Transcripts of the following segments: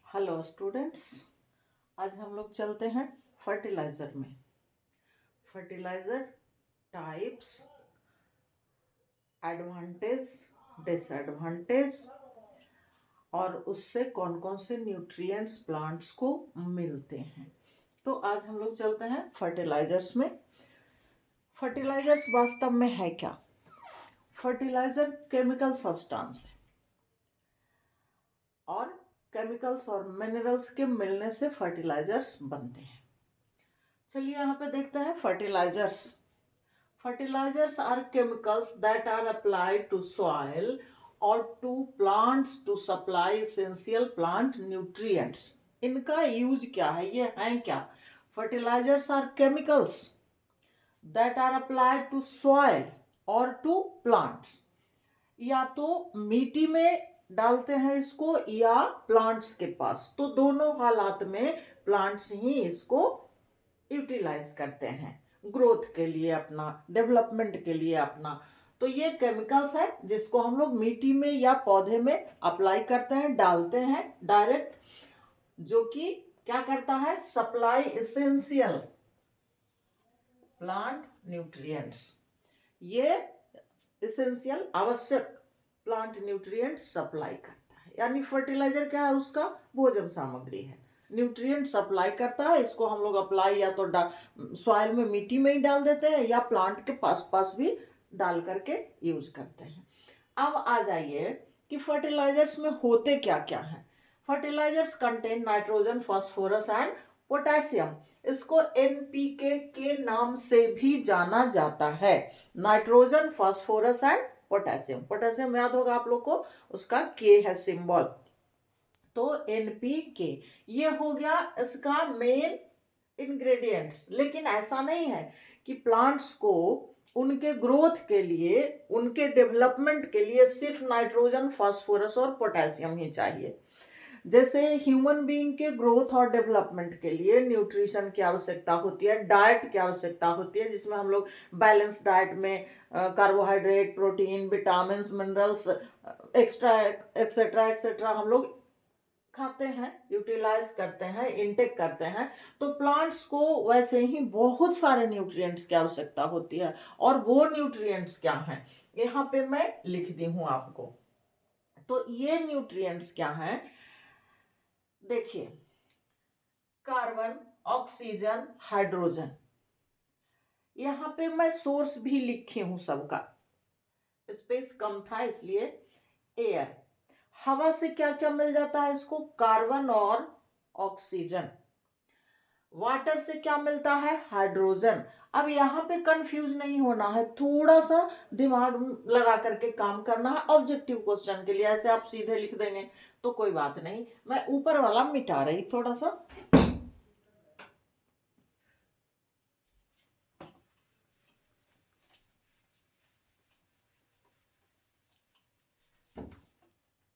Hello students, आज हम लोग चलते हैं फर्टिलाइज़र में। फर्टिलाइज़र टाइप्स, एडवांटेज, डिसएडवांटेज और उससे कौन कौन से न्यूट्रिएंट्स प्लांट्स को मिलते हैं। तो आज हम लोग चलते हैं फर्टिलाइजर्स में। फर्टिलाइजर्स वास्तव में है क्या? फर्टिलाइज़र केमिकल सब्सटेंस है और केमिकल्स और मिनरल्स के मिलने से फर्टिलाइजर्स बनते हैं। चलिए यहाँ पे देखते हैं fertilisers. Fertilizers are chemicals that are applied to soil or to plants to supply essential plant nutrients. इनका यूज क्या है, ये हैं क्या? Fertilizers are chemicals that are applied to soil or to plants. या तो मिट्टी में डालते हैं इसको या प्लांट्स के पास, तो दोनों हालात में प्लांट्स ही इसको यूटिलाइज करते हैं ग्रोथ के लिए, अपना डेवलपमेंट के लिए अपना। तो ये केमिकल्स है जिसको हम लोग मिट्टी में या पौधे में अप्लाई करते हैं, डालते हैं डायरेक्ट, जो कि क्या करता है? Supply essential plant nutrients. ये एसेंशियल आवश्यक प्लांट न्यूट्रिएंट्स सप्लाई करता है। यानी फर्टिलाइजर क्या है? उसका भोजन सामग्री है, न्यूट्रिएंट सप्लाई करता है। इसको हम लोग अप्लाई या तो सॉइल में, मिट्टी में ही डाल देते हैं या प्लांट के पास पास भी डाल करके यूज करते हैं। अब आ जाइए कि फर्टिलाइजर्स में होते क्या क्या है। Fertilisers contain nitrogen, phosphorus and potassium. इसको एनपीके के नाम से भी जाना जाता है। Nitrogen, phosphorus and potassium. Potassium याद होगा आप लोग को, उसका के है सिंबल। तो एनपीके ये हो गया इसका मेन इंग्रेडिएंट्स। लेकिन ऐसा नहीं है कि प्लांट्स को उनके ग्रोथ के लिए, उनके डेवलपमेंट के लिए सिर्फ नाइट्रोजन, फास्फोरस और पोटेशियम ही चाहिए। जैसे ह्यूमन बीइंग के ग्रोथ और डेवलपमेंट के लिए न्यूट्रिशन की आवश्यकता होती है, डाइट की आवश्यकता होती है, जिसमें हम लोग बैलेंस डाइट में carbohydrate, protein, vitamin, minerals extra etcetera etcetera हम लोग खाते हैं, यूटिलाइज करते हैं, इनटेक करते हैं। तो प्लांट्स को वैसे ही बहुत सारे न्यूट्रिएंट्स की आवश्यकता होती है। और वो न्यूट्रिएंट्स क्या हैं, यहाँ पे मैं लिख दी हूं आपको। तो ये न्यूट्रिएंट्स क्या हैं? देखिए, कार्बन, ऑक्सीजन, हाइड्रोजन। यहाँ पे मैं सोर्स भी लिखी हूं सबका, स्पेस कम था इसलिए। एयर, हवा से क्या क्या मिल जाता है इसको? कार्बन और ऑक्सीजन। वाटर से क्या मिलता है? हाइड्रोजन। अब यहाँ पे कंफ्यूज नहीं होना है, थोड़ा सा दिमाग लगा करके काम करना है ऑब्जेक्टिव क्वेश्चन के लिए। ऐसे आप सीधे लिख देंगे तो कोई बात नहीं, मैं ऊपर वाला मिटा रही थोड़ा सा।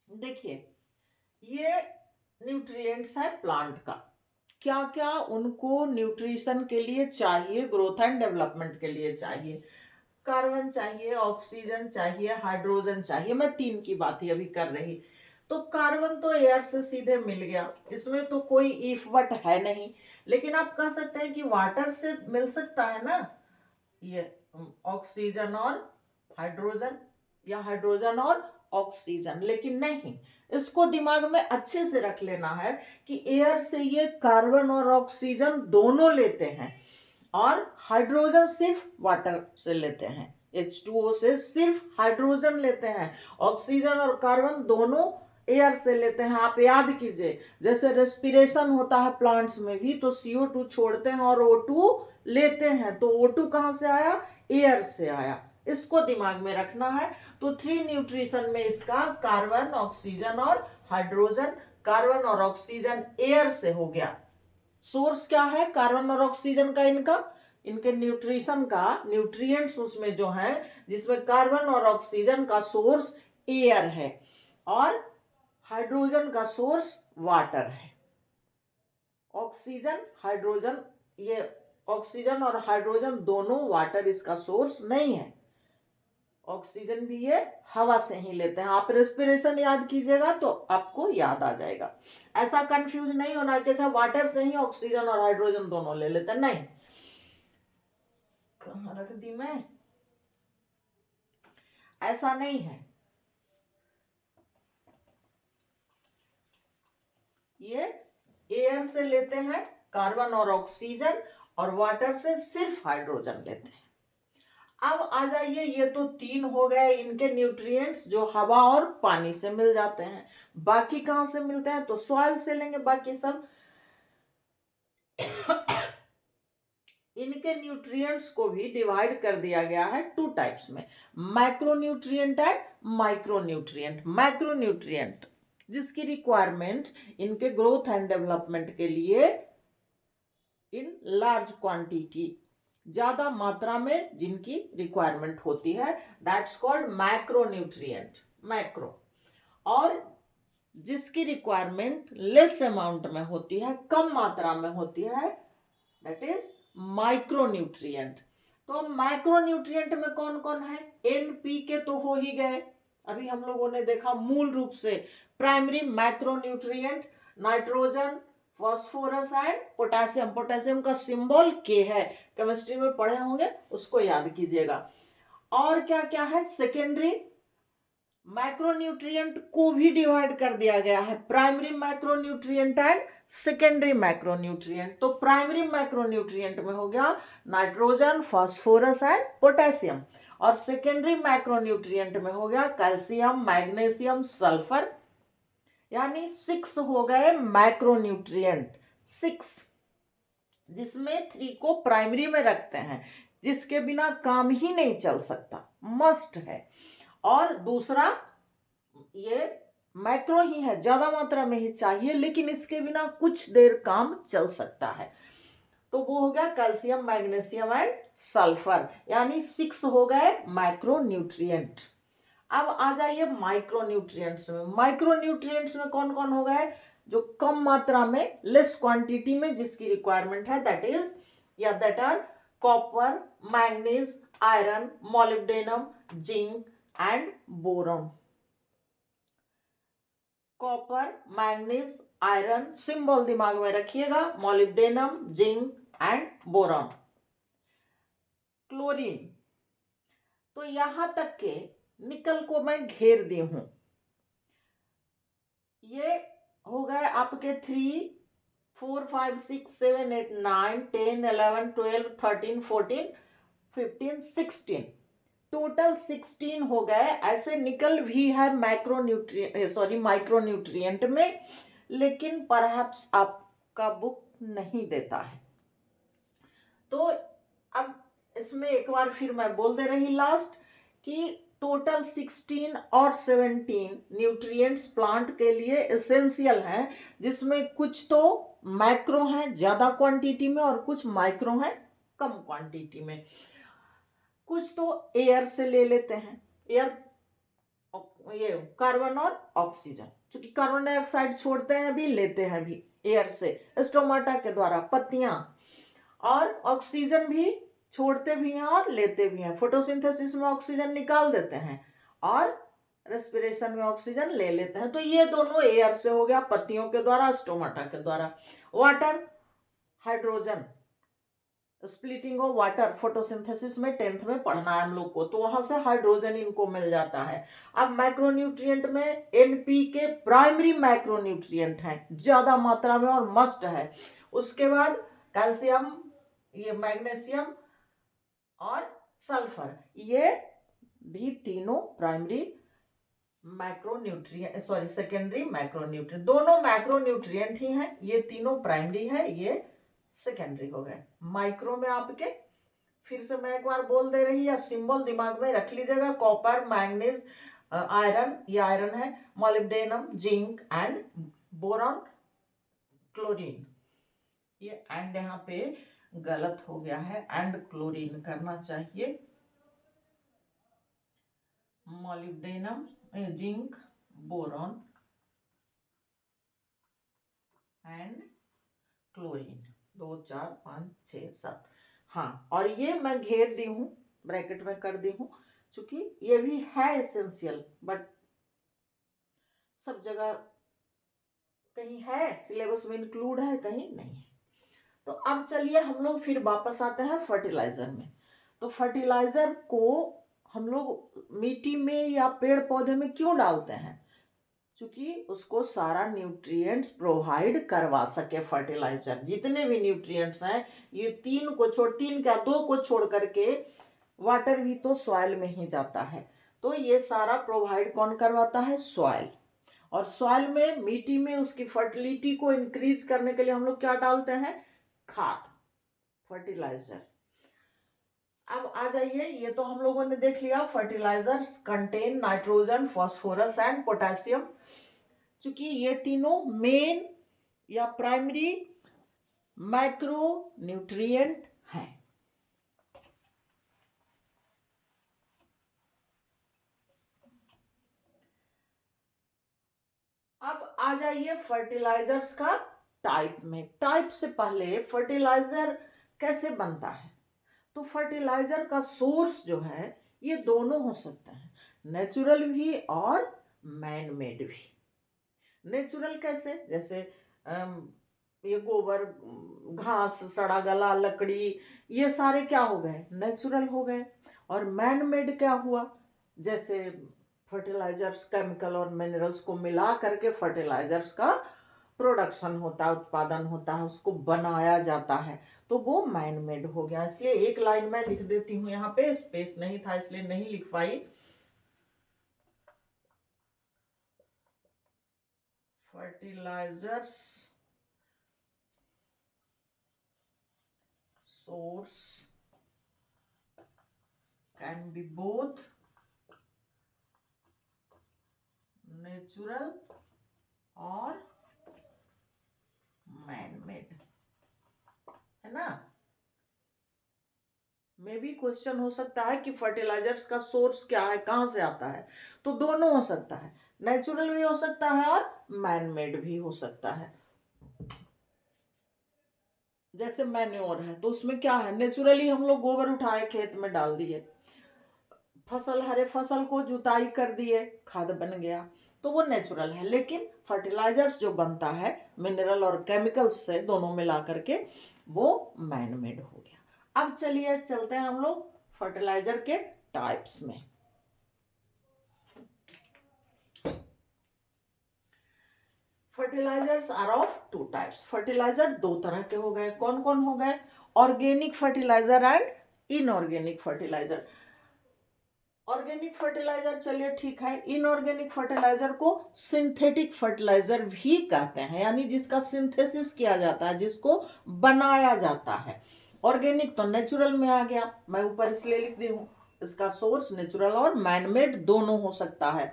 देखिए, ये न्यूट्रिएंट्स है प्लांट का। क्या क्या उनको न्यूट्रिशन के लिए चाहिए, ग्रोथ एंड डेवलपमेंट के लिए चाहिए? कार्बन चाहिए, ऑक्सीजन चाहिए, हाइड्रोजन चाहिए। मैं तीन की बात ही अभी कर रही। तो कार्बन तो एयर से सीधे मिल गया, इसमें तो कोई इफ बट है नहीं। लेकिन आप कह सकते हैं कि वाटर से मिल सकता है ना, ये ऑक्सीजन और हाइड्रोजन या हाइड्रोजन और ऑक्सीजन। लेकिन नहीं, इसको दिमाग में अच्छे से रख लेना है कि एयर से ये कार्बन और ऑक्सीजन दोनों लेते हैं और हाइड्रोजन सिर्फ वाटर से लेते हैं, H2O से सिर्फ हाइड्रोजन लेते हैं। ऑक्सीजन और कार्बन दोनों एयर से लेते हैं। आप याद कीजिए, जैसे रेस्पिरेशन होता है प्लांट्स में भी, तो CO2 छोड़ते हैं और O2 लेते हैं। तो O2 कहां से आया? एयर से आया। इसको दिमाग में रखना है। तो 3 न्यूट्रिशन में इसका कार्बन, ऑक्सीजन और हाइड्रोजन। कार्बन और ऑक्सीजन एयर से हो गया। सोर्स क्या है कार्बन और ऑक्सीजन का? इनके न्यूट्रिशन का, न्यूट्रिएंट्स उसमें जो है, जिसमें कार्बन और ऑक्सीजन का सोर्स एयर है और हाइड्रोजन का सोर्स वाटर है। ऑक्सीजन, हाइड्रोजन, ये ऑक्सीजन और हाइड्रोजन दोनों वाटर इसका सोर्स नहीं है। ऑक्सीजन भी ये हवा से ही लेते हैं। आप रेस्पिरेशन याद कीजिएगा तो आपको याद आ जाएगा। ऐसा कंफ्यूज नहीं होना कि अच्छा वाटर से ही ऑक्सीजन और हाइड्रोजन दोनों ले लेते हैं, नहीं। कहाँ रख दी मैं, ऐसा नहीं है। ये एयर से लेते हैं कार्बन और ऑक्सीजन, और वाटर से सिर्फ हाइड्रोजन लेते हैं। अब आ जाइए, ये तो 3 हो गए इनके न्यूट्रिएंट्स जो हवा और पानी से मिल जाते हैं। बाकी कहां से मिलते हैं, तो सॉइल से लेंगे बाकी सब। इनके न्यूट्रिएंट्स को भी डिवाइड कर दिया गया है 2 टाइप्स में, मैक्रोन्यूट्रिएंट एंड माइक्रोन्यूट्रिएंट। मैक्रोन्यूट्रिएंट जिसकी रिक्वायरमेंट इनके ग्रोथ एंड डेवलपमेंट के लिए इन लार्ज क्वांटिटी, ज्यादा मात्रा में जिनकी रिक्वायरमेंट होती है, दैट्स कॉल्ड मैक्रोन्यूट्रिएंट, मैक्रो। और जिसकी रिक्वायरमेंट लेस अमाउंट में होती है, कम मात्रा में होती है, दैट इज माइक्रोन्यूट्रिएंट। तो माइक्रोन्यूट्रिएंट में कौन कौन है, एनपीके तो हो ही गए, अभी हम लोगों ने देखा मूल रूप से primary macronutrient nitrogen, phosphorus and potassium. Potassium का सिंबल के है, केमिस्ट्री में पढ़े होंगे, उसको याद कीजिएगा। और क्या क्या है, सेकेंडरी मैक्रोन्यूट्रिएंट को भी डिवाइड कर दिया गया है, primary macronutrient and secondary macronutrient. तो प्राइमरी मैक्रोन्यूट्रिएंट में हो गया नाइट्रोजन, फास्फोरस एंड पोटेशियम, और सेकेंडरी मैक्रोन्यूट्रिएंट में हो गया कैल्शियम, मैग्नीशियम, सल्फर, यानी 6 हो गए मैक्रोन्यूट्रिएंट, 6, जिसमें 3 को प्राइमरी में रखते हैं, जिसके बिना काम ही नहीं चल सकता, मस्ट है। और दूसरा ये मैक्रो ही है, ज्यादा मात्रा में ही चाहिए, लेकिन इसके बिना कुछ देर काम चल सकता है, तो वो हो गया कैल्शियम, मैग्नीशियम एंड सल्फर, यानी 6 हो गए मैक्रोन्यूट्रिएंट। अब आ जाइए माइक्रोन्यूट्रिएंट्स में। माइक्रोन्यूट्रिएंट्स में कौन कौन हो गए, जो कम मात्रा में, लेस क्वांटिटी में जिसकी रिक्वायरमेंट है, दैट इज या that are copper, manganese, iron, molybdenum, zinc and boron. Copper, manganese, iron, symbol दिमाग में रखिएगा, molybdenum, zinc and boron. Chlorine, तो यहां तक के निकल को मैं घेर दी हूं, ये हो गए आपके 3, 4, 5, 6, 7, 8, 9, 10, 11, 12, 13, 14, 15, 16, टोटल 16 हो गए। ऐसे निकल भी है माइक्रोन्यूट्रिएंट में, लेकिन परहैप्स आपका बुक नहीं देता है। तो अब इसमें एक बार फिर मैं बोल दे रही लास्ट कि टोटल 16 और 17 न्यूट्रिएंट्स प्लांट के लिए एसेंशियल हैं, जिसमें कुछ तो मैक्रो हैं ज्यादा क्वांटिटी में और कुछ माइक्रो हैं कम क्वांटिटी में। कुछ तो एयर से ले लेते हैं, एयर, ये कार्बन और ऑक्सीजन, क्योंकि कार्बन डाइऑक्साइड छोड़ते हैं भी, लेते हैं भी एयर से, स्टोमाटा के द्वारा पत्तियां, और ऑक्सीजन भी छोड़ते भी हैं और लेते भी हैं। फोटोसिंथेसिस में ऑक्सीजन निकाल देते हैं और रेस्पिरेशन में ऑक्सीजन ले लेते हैं। तो ये दोनों एयर से हो गया, पत्तियों के द्वारा, स्टोमाटा के द्वारा। Water, hydrogen, splitting of water photosynthesis में 10th में पढ़ना है हम लोग को, तो वहां से हाइड्रोजन इनको मिल जाता है। अब मैक्रोन्यूट्रिएंट में एनपीके प्राइमरी मैक्रोन्यूट्रिएंट है, ज्यादा मात्रा में और मस्ट है। उसके बाद कैल्शियम, ये मैग्नीशियम और सल्फर, ये भी तीनों primary macronutrient, sorry secondary macronutrient, दोनों मैक्रोन्यूट्रिएंट ही हैं, ये तीनों प्राइमरी है, ये सेकेंडरी हो गए। माइक्रो में आपके, फिर से मैं एक बार बोल दे रही, या सिंबल दिमाग में रख लीजिएगा, कॉपर, मैंगनीज, आयरन, ये आयरन है, molybdenum, zinc and boron, chlorine. ये एंड यहाँ पे गलत हो गया है, एंड क्लोरीन करना चाहिए, molybdenum, zinc, boron and chlorine, 2, 4, 5, 6, 7। हाँ, और ये मैं घेर दी हूं, ब्रैकेट में कर दी हूं, चूंकि ये भी है एसेंशियल, बट सब जगह कहीं है सिलेबस में इंक्लूड है, कहीं नहीं है। तो अब चलिए हम लोग फिर वापस आते हैं फर्टिलाइजर में। तो फर्टिलाइजर को हम लोग मिट्टी में या पेड़ पौधे में क्यों डालते हैं? क्योंकि उसको सारा न्यूट्रिएंट्स प्रोवाइड करवा सके। फर्टिलाइजर जितने भी न्यूट्रिएंट्स हैं, ये तीन क्या दो को छोड़ करके, वाटर भी तो सॉइल में ही जाता है, तो ये सारा प्रोवाइड कौन करवाता है? सॉइल। और सॉइल में, मिट्टी में उसकी फर्टिलिटी को इंक्रीज करने के लिए हम लोग क्या डालते हैं? खाद, फर्टिलाइजर। अब आ जाइए, ये तो हम लोगों ने देख लिया, fertilisers contain nitrogen, phosphorus and potassium. चूंकि ये तीनों मेन या प्राइमरी मैक्रो न्यूट्रिएंट हैं। अब आ जाइए फर्टिलाइजर्स का टाइप में। टाइप से पहले फर्टिलाइजर कैसे बनता है? तो फर्टिलाइजर का सोर्स जो है, ये दोनों हो सकते हैं, नेचुरल भी और मैन मेड भी। नेचुरल कैसे? जैसे ये गोबर, घास, सड़ा गला, लकड़ी, ये सारे क्या हो गए? नेचुरल हो गए। और मैन मेड क्या हुआ? जैसे फर्टिलाइजर्स, केमिकल और मिनरल्स को मिला करके फर्टिलाइजर्स का प्रोडक्शन होता है, उत्पादन होता है, उसको बनाया जाता है, तो वो मैन मेड हो गया। इसलिए एक लाइन में लिख देती हूँ, यहाँ पे स्पेस नहीं था इसलिए नहीं लिख पाई। Fertilisers source can be both natural और man made, है ना? मे भी क्वेश्चन हो सकता है कि फर्टिलाइजर्स का सोर्स क्या है, कहां से आता है? तो दोनों हो सकता है, नेचुरल भी हो सकता है और मैन मेड भी हो सकता है। जैसे मैन्योर है, तो उसमें क्या है? नेचुरली हम लोग गोबर उठाए, खेत में डाल दिए, फसल, हरे फसल को जुताई कर दिए, खाद बन गया, तो वो नेचुरल है। लेकिन फर्टिलाइजर्स जो बनता है मिनरल और केमिकल्स से दोनों मिला करके, वो मैन मेड हो गया। अब चलिए चलते हैं हम लोग फर्टिलाइजर के टाइप्स में। Fertilisers are of two types. Fertiliser दो तरह के हो गए। कौन कौन हो गए? Organic fertiliser and inorganic fertiliser. Organic fertiliser चलिए ठीक है। इनऑर्गेनिक फर्टिलाइजर को सिंथेटिक फर्टिलाइजर भी कहते हैं, यानी जिसका सिंथेसिस किया जाता है, जिसको बनाया जाता है। ऑर्गेनिक तो नेचुरल में आ गया, मैं ऊपर इसलिए लिख दी हूँ, इसका सोर्स नेचुरल और मैनमेड दोनों हो सकता है।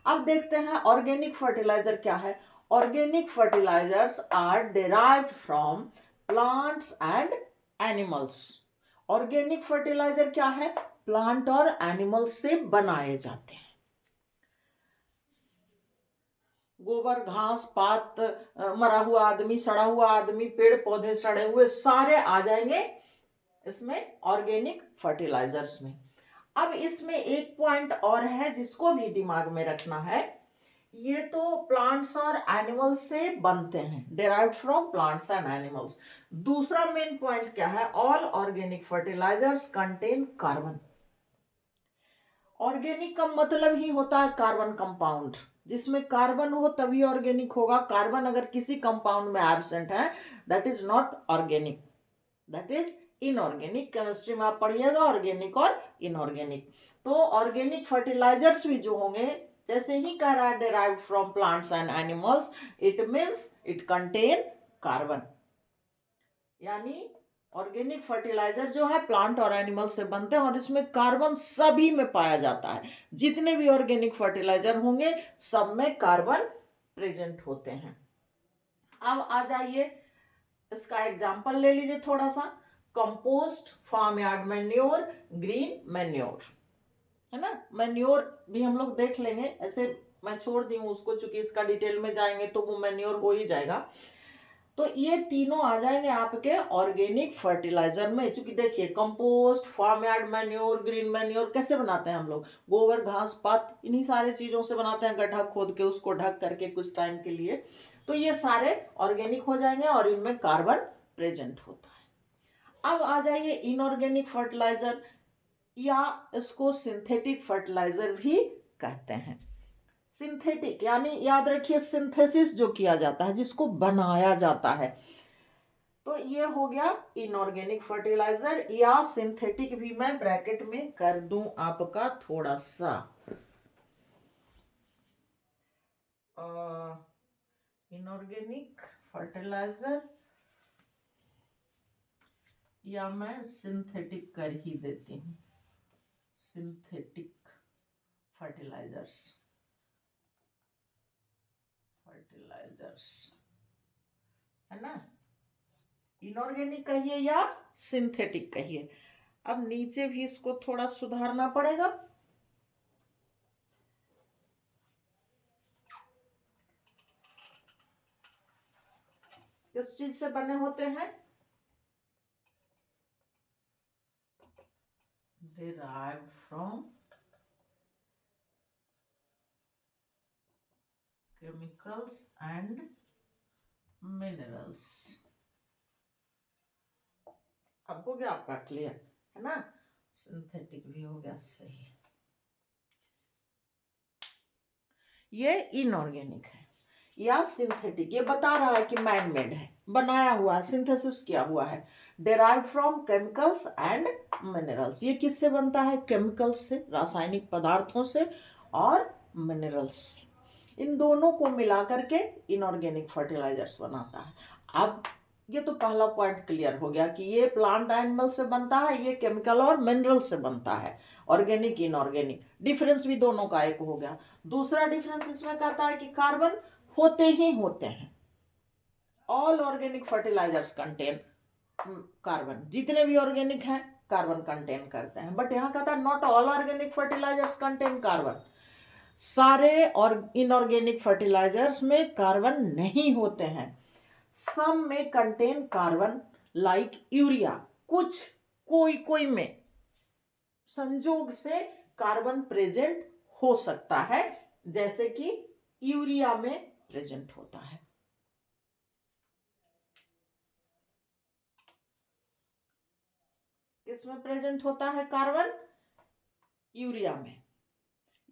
अब देखते हैं ऑर्गेनिक फर्टिलाइजर क्या है। Organic fertilisers are derived from plants and animals. Organic fertiliser क्या है? प्लांट और एनिमल से बनाए जाते हैं। गोबर, घास, पात, मरा हुआ आदमी, सड़ा हुआ आदमी, पेड़ पौधे सड़े हुए, सारे आ जाएंगे इसमें ऑर्गेनिक फर्टिलाइजर्स में। अब इसमें एक पॉइंट और है जिसको भी दिमाग में रखना है। ये तो प्लांट्स और एनिमल्स से बनते हैं, derived from plants and animals. दूसरा मेन पॉइंट क्या है? All organic fertilisers contain carbon. Organic का मतलब ही होता है कार्बन कंपाउंड। जिसमें कार्बन हो तभी ऑर्गेनिक होगा। कार्बन अगर किसी कंपाउंड में एब्सेंट है, that is not organic, that is inorganic. Chemistry में आप पढ़िएगा ऑर्गेनिक और इनऑर्गेनिक। तो ऑर्गेनिक फर्टिलाइजर्स भी जो होंगे, जैसे ही कह रहा है derived from plants and animals, it means it contain carbon. यानी ऑर्गेनिक फर्टिलाइजर जो है प्लांट और एनिमल से बनते हैं और इसमें कार्बन सभी में पाया जाता है। जितने भी ऑर्गेनिक फर्टिलाइजर होंगे सब में कार्बन प्रेजेंट होते हैं। अब आ जाइए, इसका एग्जांपल ले लीजिए थोड़ा सा। Compost, farmyard manure, green manure, है ना? मैन्योर भी हम लोग देख लेंगे, ऐसे मैं छोड़ दी हूँ उसको, चूंकि इसका डिटेल में जाएंगे तो वो मैन्योर हो ही जाएगा। तो ये तीनों आ जाएंगे आपके ऑर्गेनिक फर्टिलाइजर में। चूंकि देखिए compost, farmyard manure, green manure कैसे बनाते हैं हम लोग, गोबर, घास, पात, इन्हीं सारे चीजों से बनाते हैं, गड्ढा खोद के उसको ढक करके कुछ टाइम के लिए। तो ये सारे ऑर्गेनिक हो जाएंगे और इनमें कार्बन प्रेजेंट होता है। अब आ जाइए इनऑर्गेनिक फर्टिलाइजर, या इसको सिंथेटिक फर्टिलाइजर भी कहते हैं। सिंथेटिक यानी याद रखिए सिंथेसिस जो किया जाता है, जिसको बनाया जाता है। तो ये हो गया इनऑर्गेनिक फर्टिलाइजर, या सिंथेटिक भी मैं ब्रैकेट में कर दूं आपका थोड़ा सा। इनऑर्गेनिक फर्टिलाइजर या मैं सिंथेटिक कर ही देती हूं, सिंथेटिक फर्टिलाइजर्स है ना। इनऑर्गेनिक कहिए या सिंथेटिक कहिए। अब नीचे भी इसको थोड़ा सुधारना पड़ेगा। किस चीज से बने होते हैं, derived from chemicals and minerals। अब हो गया आपका क्लियर, है ना। सिंथेटिक भी हो गया सही। ये इनऑर्गेनिक है या सिंथेटिक, ये बता रहा है कि मैन मेड है, बनाया हुआ है, सिंथेसिस किया हुआ है, derived from chemicals and minerals. ये किससे बनता है, केमिकल्स से, रासायनिक पदार्थों से, और मिनरल्स से। इन दोनों को मिला करके इनऑर्गेनिक फर्टिलाइजर्स बनाता है। अब ये तो पहला पॉइंट क्लियर हो गया कि ये प्लांट एनिमल से बनता है, ये केमिकल और मिनरल से बनता है, ऑर्गेनिक इनऑर्गेनिक। डिफरेंस भी दोनों का एक हो गया। दूसरा डिफरेंस इसमें कहता है कि कार्बन होते ही होते हैं। All organic fertilisers contain carbon, जितने भी ऑर्गेनिक हैं कार्बन कंटेन करते हैं। बट यहाँ कहता है not all organic fertilisers contain carbon. सारे और इनऑर्गेनिक फर्टिलाइजर्स में कार्बन नहीं होते हैं। सम में कंटेन कार्बन, लाइक यूरिया। कुछ कोई कोई में संजोग से कार्बन प्रेजेंट हो सकता है, जैसे कि यूरिया में प्रेजेंट होता है। किसमें प्रेजेंट होता है कार्बन, यूरिया में।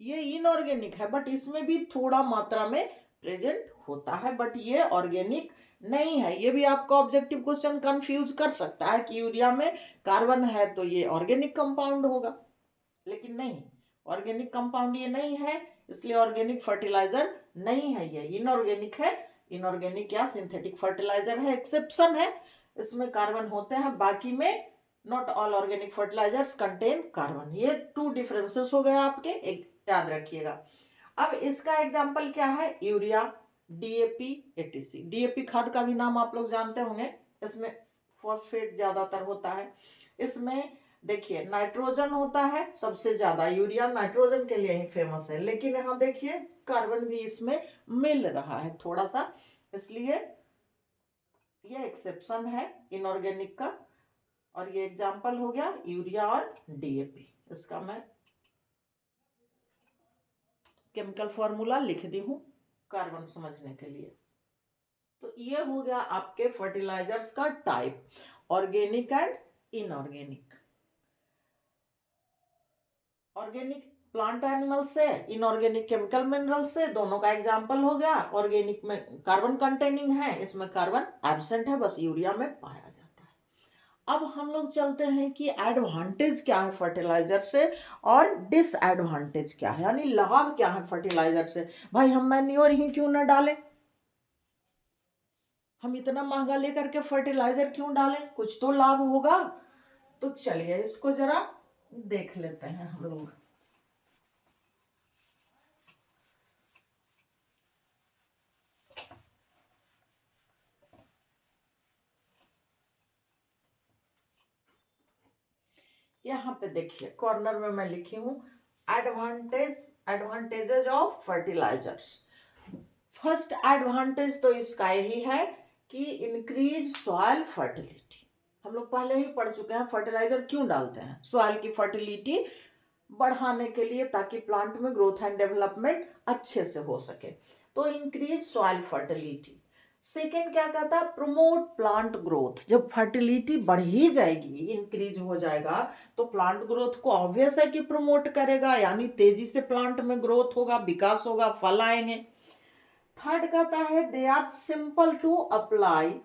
ये इनऑर्गेनिक है बट इसमें भी थोड़ा मात्रा में प्रेजेंट होता है, बट ये ऑर्गेनिक नहीं है। ये भी आपका ऑब्जेक्टिव क्वेश्चन कंफ्यूज कर सकता है कि यूरिया में कार्बन है तो ये ऑर्गेनिक कंपाउंड होगा, लेकिन नहीं, ऑर्गेनिक कंपाउंड ये नहीं है, इसलिए ऑर्गेनिक फर्टिलाइजर नहीं है, ये इनऑर्गेनिक है। इनऑर्गेनिक या सिंथेटिक फर्टिलाइजर है, एक्सेप्शन है, इसमें कार्बन होते हैं, बाकी में not all organic fertilisers contain carbon. ये टू डिफरेंसेस हो गए आपके, एक याद रखिएगा। अब इसका एग्जाम्पल क्या है, यूरिया, डीएपी, एटीसी। डीएपी खाद का भी नाम आप लोग जानते होंगे, इसमें फॉस्फेट ज्यादातर होता है। इसमें देखिए नाइट्रोजन होता है सबसे ज्यादा, यूरिया नाइट्रोजन के लिए ही फेमस है, लेकिन यहाँ देखिए कार्बन भी इसमें मिल रहा है थोड़ा सा, इसलिए ये एक्सेप्शन है इनऑर्गेनिक का। और ये एग्जाम्पल हो गया यूरिया और डीएपी। इसका मैं केमिकल फॉर्मूला लिख दी हूं कार्बन समझने के लिए। तो ये हो गया आपके फर्टिलाइजर्स का type, organic and inorganic. Organic plant animal से, इनऑर्गेनिक केमिकल मिनरल से, दोनों का एग्जाम्पल हो गया। ऑर्गेनिक में कार्बन कंटेनिंग है, इसमें कार्बन एब्सेंट है, बस यूरिया में पाया जाता है। अब हम लोग चलते हैं कि एडवांटेज क्या है फर्टिलाइजर से और डिसएडवांटेज क्या है, यानी लाभ क्या है फर्टिलाइजर से। भाई हम मैन्योर ही क्यों ना डालें, हम इतना महंगा लेकर के फर्टिलाइजर क्यों डालें, कुछ तो लाभ होगा। तो चलिए इसको जरा देख लेते हैं हम लोग। यहाँ पे देखिए कॉर्नर में मैं लिखी हूं advantages of fertilisers. First advantage तो इसका यही है कि इंक्रीज सॉइल फर्टिलिटी। हम लोग पहले ही पढ़ चुके हैं फर्टिलाइजर क्यों डालते हैं, सॉइल की फर्टिलिटी बढ़ाने के लिए, ताकि प्लांट में ग्रोथ एंड डेवलपमेंट अच्छे से हो सके। तो इंक्रीज सॉइल फर्टिलिटी। सेकेंड क्या कहता है, प्रमोट प्लांट ग्रोथ। जब फर्टिलिटी बढ़ ही जाएगी, इंक्रीज हो जाएगा, तो प्लांट ग्रोथ को ऑब्वियस है कि प्रमोट करेगा, यानी तेजी से प्लांट में ग्रोथ होगा, विकास होगा, फल आएंगे। थर्ड कहता है they are simple to apply,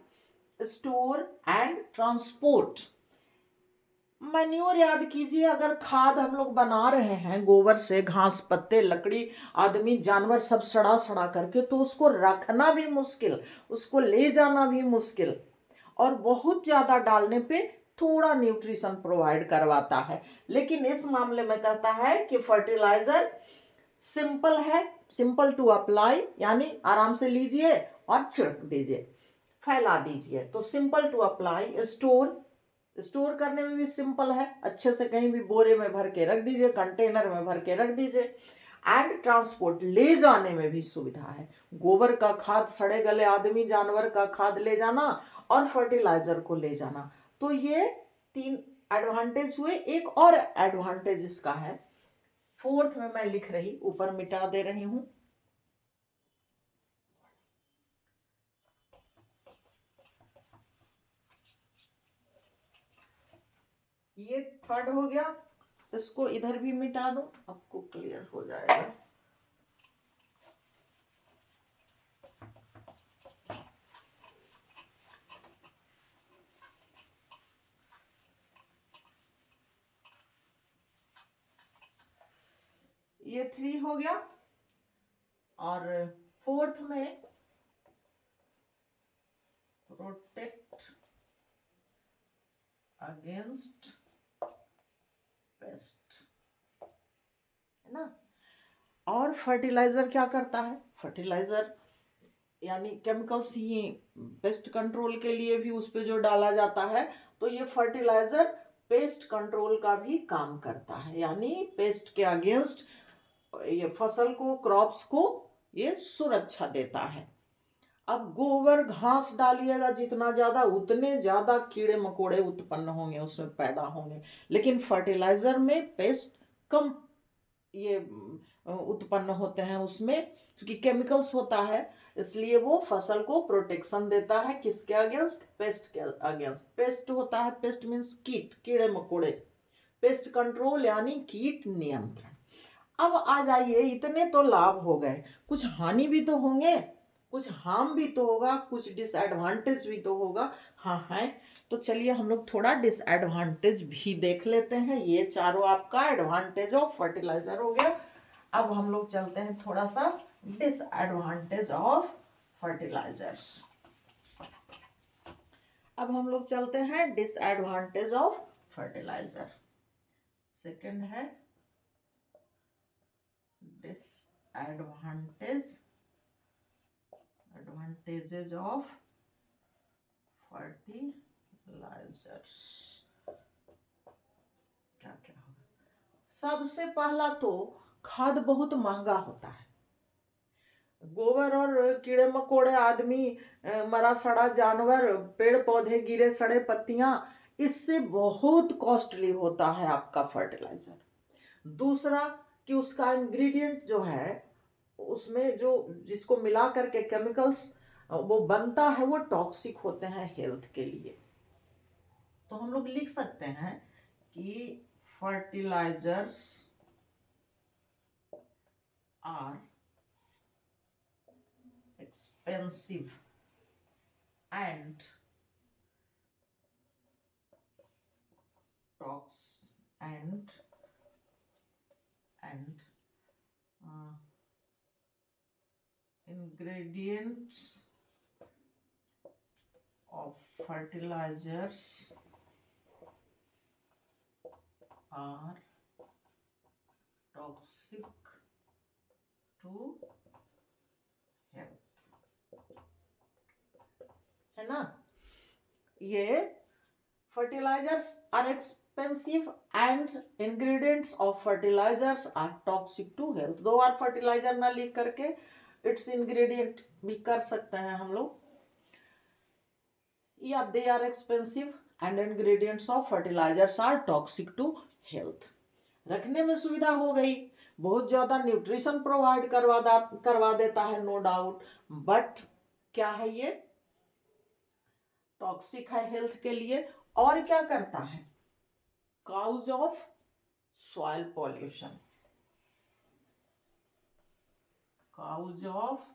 store and transport. Manure याद कीजिए, अगर खाद हम लोग बना रहे हैं गोबर से, घास पत्ते लकड़ी आदमी जानवर सब सड़ा सड़ा करके, तो उसको रखना भी मुश्किल, उसको ले जाना भी मुश्किल, और बहुत ज्यादा डालने पे थोड़ा न्यूट्रिशन प्रोवाइड करवाता है। लेकिन इस मामले में कहता है कि फर्टिलाइजर सिंपल है, सिंपल टू अप्लाई, यानी आराम से लीजिए और छिड़क दीजिए, फैला दीजिए। तो सिंपल टू अप्लाई, स्टोर करने में भी सिंपल है, अच्छे से कहीं भी बोरे में भर के रख दीजिए, कंटेनर में भर के रख दीजिए। एंड ट्रांसपोर्ट, ले जाने में भी सुविधा है। गोबर का खाद, सड़े गले आदमी जानवर का खाद ले जाना और फर्टिलाइजर को ले जाना, तो ये 3 एडवांटेज हुए। एक और एडवांटेज इसका है, फोर्थ में मैं लिख रही, ऊपर मिटा दे रही हूं। ये थर्ड हो गया, इसको इधर भी मिटा दो, आपको क्लियर हो जाएगा। ये 3 हो गया, और फोर्थ में प्रोटेक्ट अगेंस्ट पेस्ट, है ना। और फर्टिलाइजर क्या करता है, फर्टिलाइजर यानी केमिकल्स ही पेस्ट कंट्रोल के लिए भी उस पे जो डाला जाता है, तो ये फर्टिलाइजर पेस्ट कंट्रोल का भी काम करता है, यानी पेस्ट के अगेंस्ट ये फसल को, क्रॉप्स को ये सुरक्षा देता है। अब गोबर घास डालिएगा जितना ज्यादा, उतने ज्यादा कीड़े मकोड़े उत्पन्न होंगे, उसमें पैदा होंगे। लेकिन फर्टिलाइजर में पेस्ट कम ये उत्पन्न होते हैं उसमें, क्योंकि केमिकल्स होता है, इसलिए वो फसल को प्रोटेक्शन देता है। किसके अगेंस्ट, पेस्ट के अगेंस्ट। पेस्ट होता है, पेस्ट मीन्स कीट, कीड़े मकोड़े। पेस्ट कंट्रोल यानी कीट नियंत्रण। अब आ जाइए, इतने तो लाभ हो गए, कुछ हानि भी तो होंगे, कुछ हार्म भी तो होगा, कुछ डिसएडवांटेज भी तो होगा। हाँ है, तो चलिए हम लोग थोड़ा डिसएडवांटेज भी देख लेते हैं। ये चारों आपका एडवांटेज ऑफ फर्टिलाइजर हो गया। अब हम लोग चलते हैं थोड़ा सा डिसएडवांटेज ऑफ फर्टिलाइजर्स। अब हम लोग चलते हैं डिसएडवांटेज ऑफ फर्टिलाइजर। सेकंड है advantages of fertilizers। क्या क्या होगा, सबसे पहला तो खाद बहुत महंगा होता है। गोबर और कीड़े मकोड़े, आदमी, मरा सड़ा जानवर, पेड़ पौधे, गिरे सड़े पत्तियां, इससे बहुत कॉस्टली होता है आपका फर्टिलाइजर। दूसरा कि उसका इंग्रेडिएंट जो है, उसमें जो जिसको मिला करके केमिकल्स वो बनता है, वो टॉक्सिक होते हैं हेल्थ के लिए। तो हम लोग लिख सकते हैं कि fertilisers are expensive and ingredients of fertilizers are toxic to health, है ना। ये fertilizers are expensive and ingredients of fertilizers are toxic to health। दो बार fertilizer ना लिख करके its ingredient भी कर सकते हैं हम लोग। या they are expensive and ingredients of fertilisers are toxic to health. रखने में सुविधा हो गई, बहुत ज्यादा न्यूट्रिशन प्रोवाइड करवा देता है, नो डाउट, बट क्या है ये, टॉक्सिक है हेल्थ के लिए। और क्या करता है, cause of soil pollution, cause of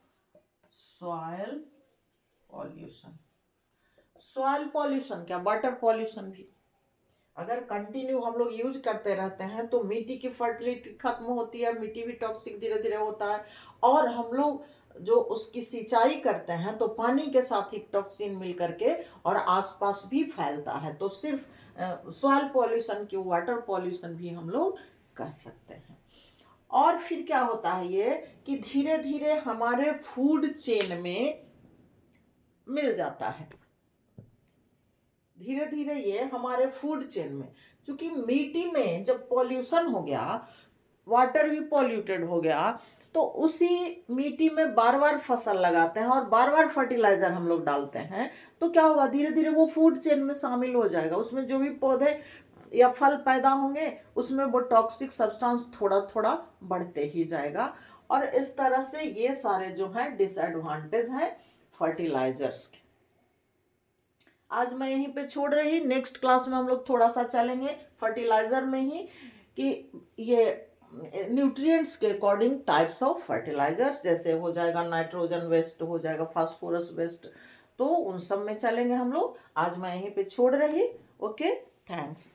soil pollution. Soil pollution क्या, वाटर पॉल्यूशन भी। अगर कंटिन्यू हम लोग यूज करते रहते हैं तो मिट्टी की फर्टिलिटी खत्म होती है, मिट्टी भी टॉक्सिक धीरे धीरे होता है। और हम लोग जो उसकी सिंचाई करते हैं तो पानी के साथ ही टॉक्सिन मिल करके और आसपास भी फैलता है। तो सिर्फ सॉइल पॉल्यूशन की वाटर पॉल्यूशन भी हम लोग कह सकते हैं। और फिर क्या होता है ये कि धीरे धीरे हमारे फूड चेन में मिल जाता है, धीरे धीरे ये हमारे फूड चेन में, क्योंकि मिट्टी में जब पॉल्यूशन हो गया, वाटर भी पॉल्यूटेड हो गया, तो उसी मिट्टी में बार बार फसल लगाते हैं और बार बार फर्टिलाइजर हम लोग डालते हैं, तो क्या होगा, धीरे धीरे वो फूड चेन में शामिल हो जाएगा। उसमें जो भी पौधे या फल पैदा होंगे उसमें वो टॉक्सिक सब्सटेंस थोड़ा थोड़ा बढ़ते ही जाएगा। और इस तरह से ये सारे जो है डिसएडवांटेज हैं फर्टिलाइजर्स के। आज मैं यहीं पे छोड़ रही, नेक्स्ट क्लास में हम लोग थोड़ा सा चलेंगे फर्टिलाइजर में ही कि ये न्यूट्रिएंट्स के अकॉर्डिंग टाइप्स ऑफ फर्टिलाइजर्स, जैसे हो जाएगा नाइट्रोजन वेस्ट, हो जाएगा फास्फोरस वेस्ट, तो उन सब में चलेंगे हम लोग। आज मैं यहीं पे छोड़ रही। Okay, thanks.